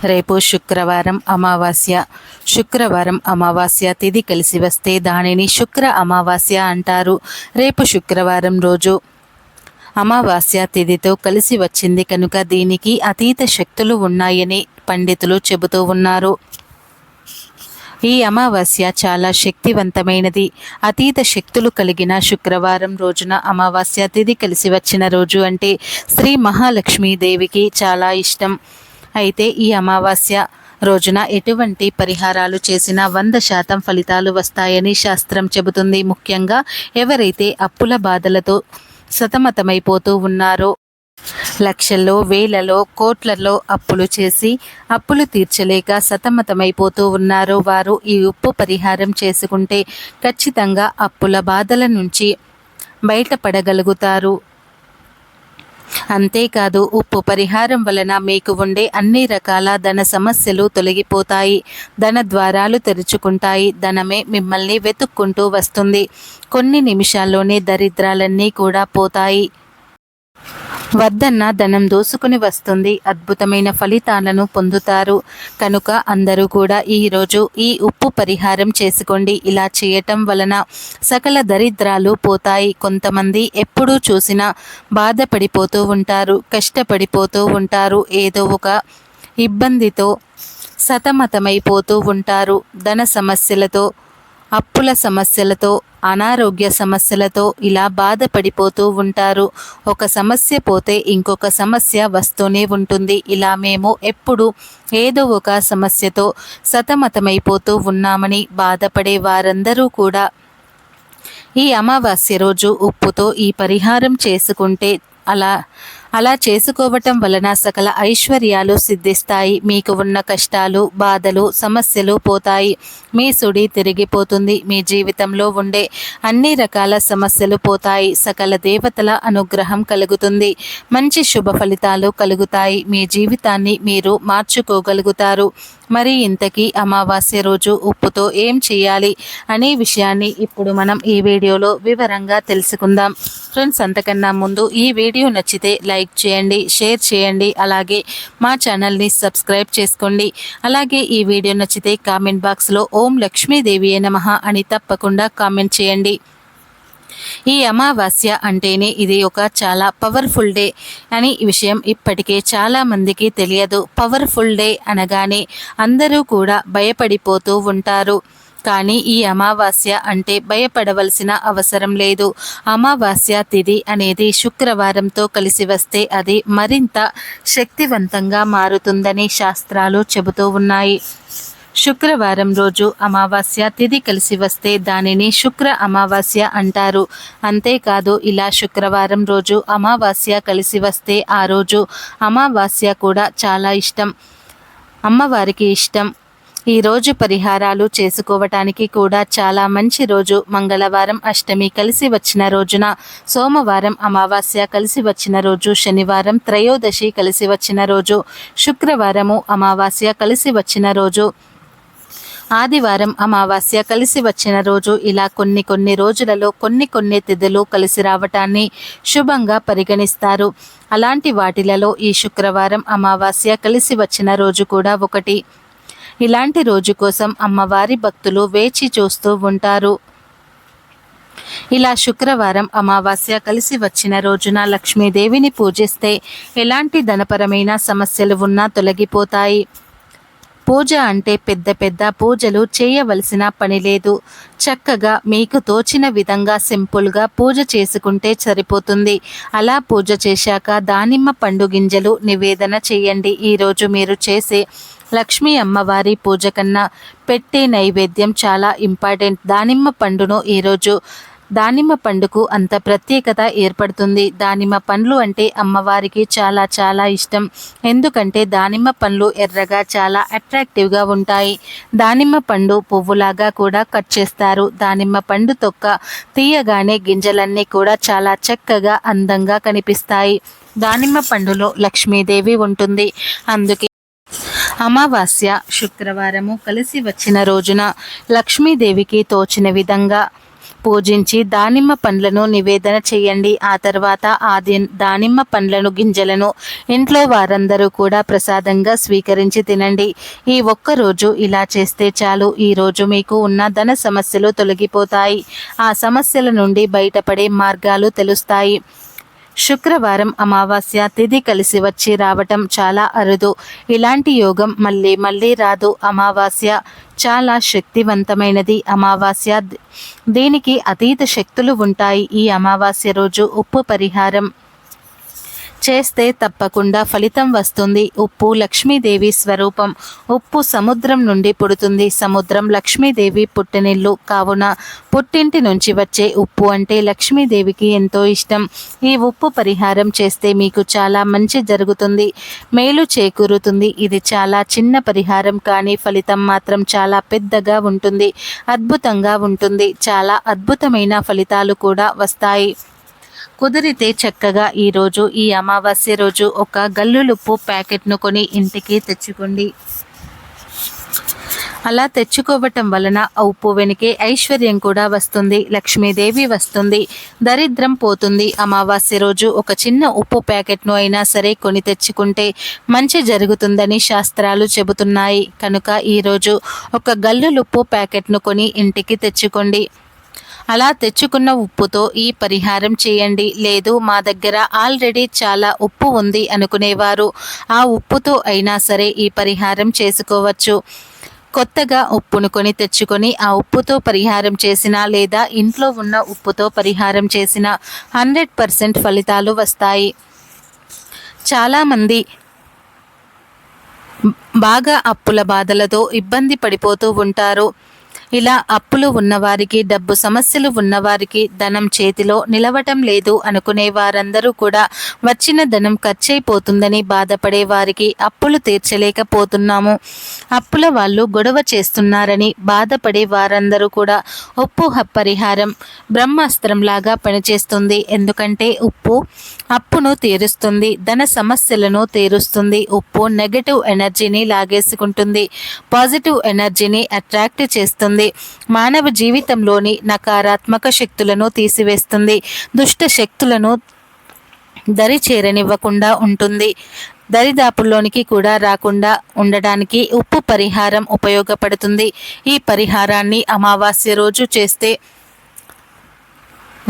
రేపు శుక్రవారం అమావాస్య తిథి కలిసి వస్తే దానిని శుక్ర అమావాస్య అంటారు. రేపు శుక్రవారం రోజు అమావాస్య తిథితో కలిసి వచ్చింది కనుక దీనికి అతీత శక్తులు ఉన్నాయని పండితులు చెబుతూ ఉన్నారు. ఈ అమావాస్య చాలా శక్తివంతమైనది. అతీత శక్తులు కలిగిన శుక్రవారం రోజున అమావాస్య తిథి కలిసి వచ్చిన రోజు అంటే శ్రీ మహాలక్ష్మీదేవికి చాలా ఇష్టం. అయితే ఈ అమావాస్య రోజున ఎటువంటి పరిహారాలు చేసినా 100% ఫలితాలు వస్తాయని శాస్త్రం చెబుతుంది. ముఖ్యంగా ఎవరైతే అప్పుల బాధలతో సతమతమైపోతూ ఉన్నారో, లక్షల్లో వేలలో కోట్లలో అప్పులు చేసి అప్పులు తీర్చలేక సతమతమైపోతూ ఉన్నారో వారు ఈ ఉప్పు పరిహారం చేసుకుంటే ఖచ్చితంగా అప్పుల బాధల నుంచి బయటపడగలుగుతారు. అంతేకాదు ఉప్పు పరిహారం వలన మీకు ఉండే అన్ని రకాల ధన సమస్యలు తొలగిపోతాయి. ధన ద్వారాలు తెరుచుకుంటాయి. ధనమే మిమ్మల్ని వెతుక్కుంటూ వస్తుంది. కొన్ని నిమిషాల్లోనే దరిద్రాలన్నీ కూడా పోతాయి. వద్దన్న ధనం దూసుకుని వస్తుంది. అద్భుతమైన ఫలితాలను పొందుతారు. కనుక అందరూ కూడా ఈరోజు ఈ ఉప్పు పరిహారం చేసుకోండి. ఇలా చేయటం వలన సకల దరిద్రాలు పోతాయి. కొంతమంది ఎప్పుడూ చూసినా బాధపడిపోతూ ఉంటారు, కష్టపడిపోతూ ఉంటారు, ఏదో ఒక ఇబ్బందితో సతమతమైపోతూ ఉంటారు. ధన సమస్యలతో, అప్పుల సమస్యలతో, అనారోగ్య సమస్యలతో ఇలా బాధపడిపోతూ ఉంటారు. ఒక సమస్య పోతే ఇంకొక సమస్య వస్తూనే ఉంటుంది. ఇలా మేము ఎప్పుడు ఏదో ఒక సమస్యతో సతమతమైపోతూ ఉన్నామని బాధపడే వారందరూ కూడా ఈ అమావాస్య రోజు ఉప్పుతో ఈ పరిహారం చేసుకుంటే అలా చేసుకోవటం వలన సకల ఐశ్వర్యాలు సిద్ధిస్తాయి. మీకు ఉన్న కష్టాలు, బాధలు, సమస్యలు పోతాయి. మీ సుడి తిరిగిపోతుంది. మీ జీవితంలో ఉండే అన్ని రకాల సమస్యలు పోతాయి. సకల దేవతల అనుగ్రహం కలుగుతుంది. మంచి శుభ ఫలితాలు కలుగుతాయి. మీ జీవితాన్ని మీరు మార్చుకోగలుగుతారు. మరి ఇంతకీ అమావాస్య రోజు ఉప్పుతో ఏం చేయాలి అనే విషయాన్ని ఇప్పుడు మనం ఈ వీడియోలో వివరంగా తెలుసుకుందాం. ఫ్రెండ్స్, అంతకన్నా ముందు ఈ వీడియో నచ్చితే లైక్ చేయండి, షేర్ చేయండి, అలాగే మా ఛానల్ని సబ్స్క్రైబ్ చేసుకోండి. అలాగే ఈ వీడియో నచ్చితే కామెంట్ బాక్స్లో ఓం లక్ష్మీదేవియే నమః అని తప్పకుండా కామెంట్ చేయండి. ఈ అమావాస్య అంటేనే ఇది ఒక చాలా పవర్ఫుల్ డే అని విషయం ఇప్పటికే చాలా మందికి తెలియదు. పవర్ఫుల్ డే అనగానే అందరూ కూడా భయపడిపోతూ ఉంటారు. కానీ ఈ అమావాస్య అంటే భయపడవలసిన అవసరం లేదు. అమావాస్య తిథి అనేది శుక్రవారంతో కలిసి వస్తే అది మరింత శక్తివంతంగా మారుతుందని శాస్త్రాలు చెబుతూ ఉన్నాయి. శుక్రవారం రోజు అమావాస్య తిథి కలిసి వస్తే దానిని శుక్ర అమావాస్య అంటారు. అంతేకాదు ఇలా శుక్రవారం రోజు అమావాస్య కలిసి వస్తే ఆ రోజు అమావాస్య కూడా చాలా ఇష్టం, అమ్మవారికి ఇష్టం. ఈ రోజు పరిహారాలు చేసుకోవటానికి కూడా చాలా మంచి రోజు. మంగళవారం అష్టమి కలిసి వచ్చిన రోజున, సోమవారం అమావాస్య కలిసి వచ్చిన రోజు, శనివారం త్రయోదశి కలిసి వచ్చిన రోజు, శుక్రవారము అమావాస్య కలిసి వచ్చిన రోజు, ఆదివారం అమావాస్య కలిసి వచ్చిన రోజు, ఇలా కొన్ని రోజులలో కొన్ని తిథులు కలిసి రావటాన్ని శుభంగా పరిగణిస్తారు. అలాంటి వాటిలలో ఈ శుక్రవారం అమావాస్య కలిసి వచ్చిన రోజు కూడా ఒకటి. ఇలాంటి రోజు కోసం అమ్మవారి భక్తులు వేచి చూస్తూ ఉంటారు. ఇలా శుక్రవారం అమావాస్య కలిసి వచ్చిన రోజున లక్ష్మీదేవిని పూజిస్తే ఎలాంటి ధనపరమైన సమస్యలు ఉన్నా తొలగిపోతాయి. పూజ అంటే పెద్ద పూజలు చేయవలసిన పని లేదు. చక్కగా మీకు తోచిన విధంగా సింపుల్గా పూజ చేసుకుంటే సరిపోతుంది. అలా పూజ చేశాక దానిమ్మ పండు గింజలు నివేదన చేయండి. ఈరోజు మీరు చేసే లక్ష్మీ అమ్మవారి పూజ కన్నా పెట్టే నైవేద్యం చాలా ఇంపార్టెంట్. దానిమ్మ పండుకు అంత ప్రత్యేకత ఏర్పడుతుంది. దానిమ్మ పండ్లు అంటే అమ్మవారికి చాలా ఇష్టం. ఎందుకంటే దానిమ్మ పండ్లు ఎర్రగా చాలా అట్రాక్టివ్గా ఉంటాయి. దానిమ్మ పండు పువ్వులాగా కూడా కట్ చేస్తారు. దానిమ్మ పండు తొక్క తీయగానే గింజలన్నీ కూడా చాలా చక్కగా అందంగా కనిపిస్తాయి. దానిమ్మ పండులో లక్ష్మీదేవి ఉంటుంది. అందుకే అమావాస్య శుక్రవారము కలిసి వచ్చిన రోజున లక్ష్మీదేవికి తోచిన విధంగా పూజించి దానిమ్మ పండ్లను నివేదన చేయండి. ఆ తర్వాత ఆ దానిమ్మ పండ్లను గింజలను ఇంట్లో వారందరూ కూడా ప్రసాదంగా స్వీకరించి తినండి. ఈ ఒక్కరోజు ఇలా చేస్తే చాలు. ఈరోజు మీకు ఉన్న ధన సమస్యలు తొలగిపోతాయి. ఆ సమస్యల నుండి బయటపడే మార్గాలు తెలుస్తాయి. శుక్రవారం అమావాస్య తిథి కలిసి వచ్చి రావటం చాలా అరుదు. ఇలాంటి యోగం మళ్ళీ మళ్ళీ రాదు. అమావాస్య చాలా శక్తివంతమైనది. అమావాస్య దీనికి అతీత శక్తులు ఉంటాయి. ఈ అమావాస్య రోజు ఉప్పు పరిహారం చేస్తే తప్పకుండా ఫలితం వస్తుంది. ఉప్పు లక్ష్మీదేవి స్వరూపం. ఉప్పు సముద్రం నుండి పుడుతుంది. సముద్రం లక్ష్మీదేవి పుట్టినిల్లు కావున పుట్టింటి నుంచి వచ్చే ఉప్పు అంటే లక్ష్మీదేవికి ఎంతో ఇష్టం. ఈ ఉప్పు పరిహారం చేస్తే మీకు చాలా మంచి జరుగుతుంది, మేలు చేకూరుతుంది. ఇది చాలా చిన్న పరిహారం కానీ ఫలితం మాత్రం చాలా పెద్దగా ఉంటుంది, అద్భుతంగా ఉంటుంది. చాలా అద్భుతమైన ఫలితాలు కూడా వస్తాయి. కుదిరితే చక్కగా ఈరోజు ఈ అమావాస్య రోజు ఒక గల్లులుప్పు ప్యాకెట్ను కొని ఇంటికి తెచ్చుకోండి. అలా తెచ్చుకోవటం వలన ఉప్పు వెనుకే ఐశ్వర్యం కూడా వస్తుంది, లక్ష్మీదేవి వస్తుంది, దరిద్రం పోతుంది. అమావాస్య రోజు ఒక చిన్న ఉప్పు ప్యాకెట్ను అయినా సరే కొని తెచ్చుకుంటే మంచి జరుగుతుందని శాస్త్రాలు చెబుతున్నాయి. కనుక ఈరోజు ఒక గల్లులుప్పు ప్యాకెట్ను కొని ఇంటికి తెచ్చుకోండి. అలా తెచ్చుకున్న ఉప్పుతో ఈ పరిహారం చేయండి. లేదు మా దగ్గర ఆల్రెడీ చాలా ఉప్పు ఉంది అనుకునేవారు ఆ ఉప్పుతో అయినా సరే ఈ పరిహారం చేసుకోవచ్చు. కొత్తగా ఉప్పును కొని తెచ్చుకొని ఆ ఉప్పుతో పరిహారం చేసిన లేదా ఇంట్లో ఉన్న ఉప్పుతో పరిహారం చేసిన 100% ఫలితాలు వస్తాయి. చాలామంది బాగా అప్పుల బాధలతో ఇబ్బంది పడిపోతూ ఉంటారు. ఇలా అప్పులు ఉన్నవారికి, డబ్బు సమస్యలు ఉన్నవారికి, ధనం చేతిలో నిలవటం లేదు అనుకునే వారందరూ కూడా వచ్చిన ధనం ఖర్చయిపోతుందని బాధపడే వారికి, అప్పులు తీర్చలేకపోతున్నాము, అప్పుల వాళ్ళు గొడవ చేస్తున్నారని బాధపడే వారందరూ కూడా ఉప్పు పరిహారం బ్రహ్మాస్త్రంలాగా పనిచేస్తుంది. ఎందుకంటే ఉప్పు అప్పును తీరుస్తుంది, ధన సమస్యలను తీరుస్తుంది. ఉప్పు నెగటివ్ ఎనర్జీని లాగేసుకుంటుంది, పాజిటివ్ ఎనర్జీని అట్రాక్ట్ చేస్తుంది, మానవ జీవితంలోని నకారాత్మక శక్తులను తీసివేస్తుంది, దుష్ట శక్తులను దరి చేరనివ్వకుండా ఉంటుంది. దరిదాపుల్లోనికి కూడా రాకుండా ఉండడానికి ఉప్పు పరిహారం ఉపయోగపడుతుంది. ఈ పరిహారాన్ని అమావాస్య రోజు చేస్తే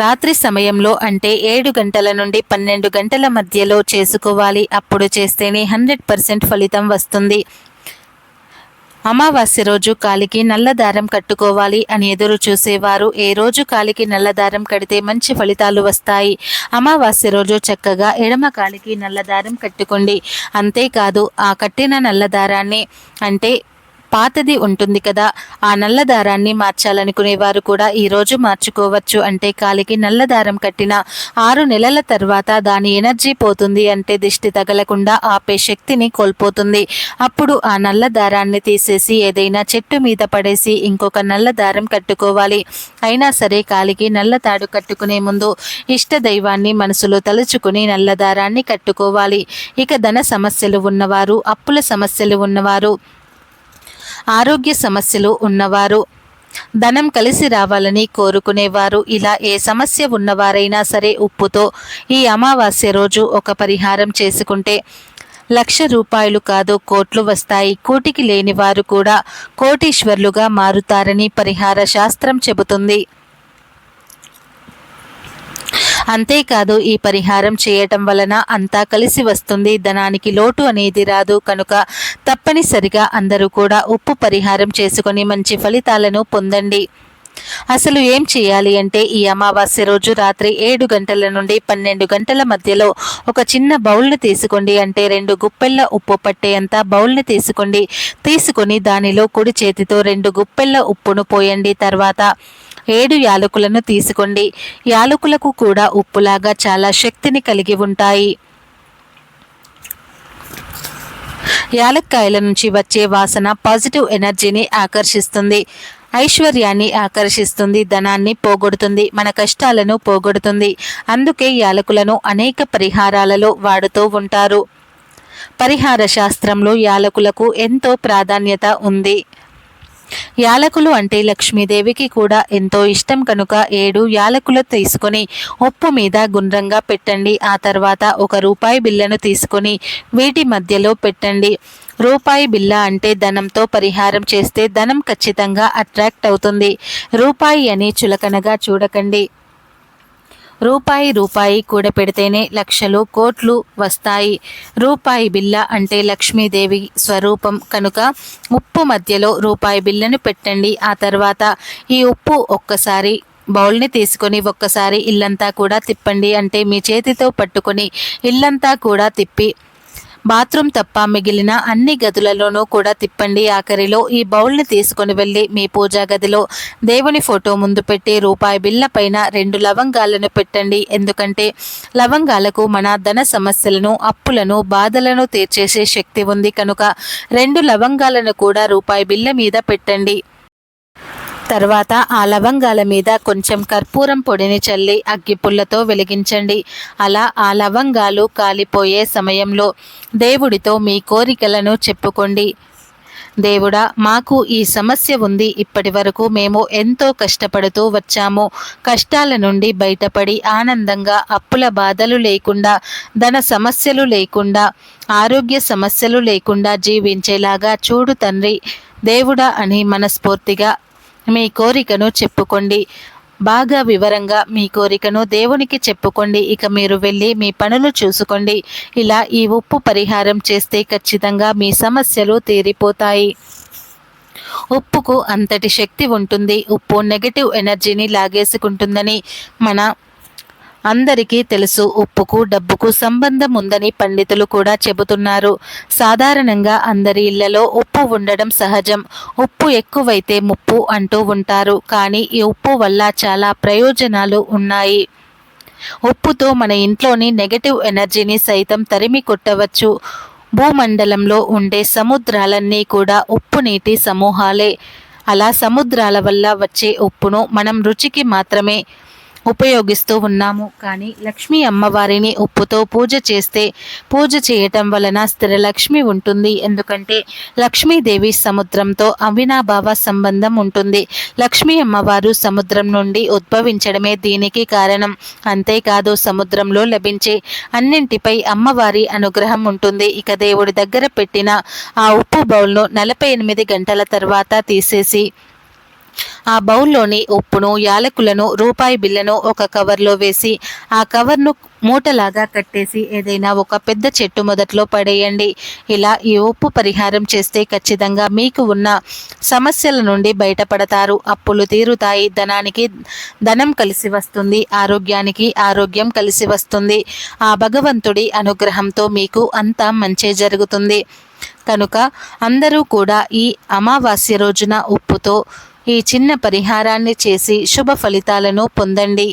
రాత్రి సమయంలో అంటే 7 గంటల నుండి 12 గంటల మధ్యలో చేసుకోవాలి. అప్పుడు చేస్తేనే 100% ఫలితం వస్తుంది. అమావాస్య రోజు కాలికి నల్లదారం కట్టుకోవాలి అని ఎదురు చూసేవారు ఏ రోజు కాలికి నల్లదారం కడితే మంచి ఫలితాలు వస్తాయి. అమావాస్య రోజు చక్కగా ఎడమ కాలికి నల్లదారం కట్టుకోండి. అంతేకాదు ఆ కట్టిన నల్లదారాన్ని అంటే పాతది ఉంటుంది కదా, ఆ నల్లదారాన్ని మార్చాలనుకునేవారు కూడా ఈరోజు మార్చుకోవచ్చు. అంటే కాలికి నల్లదారం కట్టిన 6 నెలల తర్వాత దాని ఎనర్జీ పోతుంది, అంటే దిష్టి తగలకుండా ఆపే శక్తిని కోల్పోతుంది. అప్పుడు ఆ నల్లదారాన్ని తీసేసి ఏదైనా చెట్టు మీద పడేసి ఇంకొక నల్లదారం కట్టుకోవాలి. అయినా సరే కాలికి నల్ల తాడు కట్టుకునే ముందు ఇష్ట దైవాన్ని మనసులో తలుచుకుని నల్లదారాన్ని కట్టుకోవాలి. ఇక ధన సమస్యలు ఉన్నవారు, అప్పుల సమస్యలు ఉన్నవారు, ఆరోగ్య సమస్యలు ఉన్నవారు, ధనం కలిసి రావాలని కోరుకునేవారు, ఇలా ఏ సమస్య ఉన్నవారైనా సరే ఉప్పుతో ఈ అమావాస్య రోజు ఒక పరిహారం చేసుకుంటే 1,00,000 రూపాయలు కాదు కోట్లు వస్తాయి. కోటికి లేని వారు కూడా కోటీశ్వర్లుగా మారుతారని పరిహార శాస్త్రం చెబుతుంది. అంతేకాదు ఈ పరిహారం చేయటం వలన అంతా కలిసి వస్తుంది, ధనానికి లోటు అనేది రాదు. కనుక తప్పనిసరిగా అందరూ కూడా ఉప్పు పరిహారం చేసుకొని మంచి ఫలితాలను పొందండి. అసలు ఏం చేయాలి అంటే ఈ అమావాస్య రోజు రాత్రి 7 గంటల నుండి 12 గంటల మధ్యలో ఒక చిన్న బౌల్ని తీసుకోండి. అంటే 2 గుప్పెళ్ళ ఉప్పు పట్టేంత బౌల్ని తీసుకొని దానిలో కుడి చేతితో 2 గుప్పెళ్ళ ఉప్పును పోయండి. తర్వాత 7 యాలకులను తీసుకోండి. యాలకులకు కూడా ఉప్పులాగా చాలా శక్తిని కలిగి ఉంటాయి. యాలక్కాయల నుంచి వచ్చే వాసన పాజిటివ్ ఎనర్జీని ఆకర్షిస్తుంది, ఐశ్వర్యాన్ని ఆకర్షిస్తుంది, ధనాన్ని పోగొడుతుంది, మన కష్టాలను పోగొడుతుంది. అందుకే యాలకులను అనేక పరిహారాలలో వాడుతూ ఉంటారు. పరిహార శాస్త్రంలో యాలకులకు ఎంతో ప్రాధాన్యత ఉంది. యాలకులు అంటే లక్ష్మీదేవికి కూడా ఎంతో ఇష్టం కనుక 7 యాలకులు తీసుకొని ఉప్పు మీద గుండ్రంగా పెట్టండి. ఆ తర్వాత ₹1 బిళ్ళను తీసుకొని వీటి మధ్యలో పెట్టండి. రూపాయి బిళ్ళ అంటే ధనంతో పరిహారం చేస్తే ధనం ఖచ్చితంగా అట్రాక్ట్ అవుతుంది. రూపాయి అని చులకనగా చూడకండి. రూపాయి కూడపెడితేనే లక్షలు కోట్లు వస్తాయి. రూపాయి బిళ్ళ అంటే లక్ష్మీదేవి స్వరూపం కనుక ఉప్పు మధ్యలో రూపాయి బిళ్ళను పెట్టండి. ఆ తర్వాత ఈ ఉప్పు ఒక్కసారి బౌల్ని తీసుకొని ఒక్కసారి ఇల్లంతా కూడా తిప్పండి. అంటే మీ చేతితో పట్టుకొని ఇల్లంతా కూడా తిప్పి బాత్రూమ్ తప్ప మిగిలిన అన్ని గదులలోనూ కూడా తిప్పండి. ఆఖరిలో ఈ బౌల్ని తీసుకొని వెళ్ళి మీ పూజా గదిలో దేవుని ఫోటో ముందు పెట్టి రూపాయి బిళ్ళ పైన 2 లవంగాలను పెట్టండి. ఎందుకంటే లవంగాలకు మన ధన సమస్యలను, అప్పులను, బాధలను తీర్చేసే శక్తి ఉంది కనుక 2 లవంగాలను కూడా రూపాయి బిళ్ళ మీద పెట్టండి. తర్వాత ఆ లవంగాల మీద కొంచెం కర్పూరం పొడిని చల్లి అగ్గిపుల్లతో వెలిగించండి. అలా ఆ లవంగాలు కాలిపోయే సమయంలో దేవుడితో మీ కోరికలను చెప్పుకోండి. దేవుడా, మాకు ఈ సమస్య ఉంది. ఇప్పటి వరకు మేము ఎంతో కష్టపడుతూ వచ్చాము. కష్టాల నుండి బయటపడి ఆనందంగా, అప్పుల బాధలు లేకుండా, ధన సమస్యలు లేకుండా, ఆరోగ్య సమస్యలు లేకుండా జీవించేలాగా చూడు తండ్రి దేవుడా అని మనస్ఫూర్తిగా మీ కోరికను చెప్పుకోండి. బాగా వివరంగా మీ కోరికను దేవునికి చెప్పుకోండి. ఇక మీరు వెళ్ళి మీ పనులు చూసుకోండి. ఇలా ఈ ఉప్పు పరిహారం చేస్తే ఖచ్చితంగా మీ సమస్యలు తీరిపోతాయి. ఉప్పుకు అంతటి శక్తి ఉంటుంది. ఉప్పు నెగటివ్ ఎనర్జీని లాగేసుకుంటుందని మన అందరికీ తెలుసు. ఉప్పుకు డబ్బుకు సంబంధం ఉందని పండితులు కూడా చెబుతున్నారు. సాధారణంగా అందరి ఇళ్లలో ఉప్పు ఉండడం సహజం. ఉప్పు ఎక్కువైతే ముప్పు అంటూ ఉంటారు. కానీ ఈ ఉప్పు వల్ల చాలా ప్రయోజనాలు ఉన్నాయి. ఉప్పుతో మన ఇంట్లోని నెగటివ్ ఎనర్జీని సైతం తరిమి కొట్టవచ్చు. భూమండలంలో ఉండే సముద్రాలన్నీ కూడా ఉప్పు నీటి సమూహాలే. అలా సముద్రాల వల్ల వచ్చే ఉప్పును మనం రుచికి మాత్రమే ఉపయోగిస్తూ ఉన్నాము. కానీ లక్ష్మీ అమ్మవారిని ఉప్పుతో పూజ చేస్తే పూజ చేయటం వలన స్థిరలక్ష్మి ఉంటుంది. ఎందుకంటే లక్ష్మీదేవి సముద్రంతో అవినాభావ సంబంధం ఉంటుంది. లక్ష్మీ అమ్మవారు సముద్రం నుండి ఉద్భవించడమే దీనికి కారణం. అంతేకాదు సముద్రంలో లభించే అన్నింటిపై అమ్మవారి అనుగ్రహం ఉంటుంది. ఇక దేవుడి దగ్గర పెట్టిన ఆ ఉప్పు బౌల్ను 48 గంటల తర్వాత తీసేసి ఆ బౌల్లోని ఉప్పును, యాలకులను, రూపాయి బిళ్ళను ఒక కవర్లో వేసి ఆ కవర్ను మూటలాగా కట్టేసి ఏదైనా ఒక పెద్ద చెట్టు మొదట్లో పడేయండి. ఇలా ఈ ఉప్పు పరిహారం చేస్తే ఖచ్చితంగా మీకు ఉన్న సమస్యల నుండి బయటపడతారు. అప్పులు తీరుతాయి. ధనానికి ధనం కలిసి వస్తుంది. ఆరోగ్యానికి ఆరోగ్యం కలిసి వస్తుంది. ఆ భగవంతుడి అనుగ్రహంతో మీకు అంతా మంచే జరుగుతుంది. కనుక అందరూ కూడా ఈ అమావాస్య రోజున ఉప్పుతో ఈ చిన్న పరిహారాన్ని చేసి శుభ ఫలితాలను పొందండి.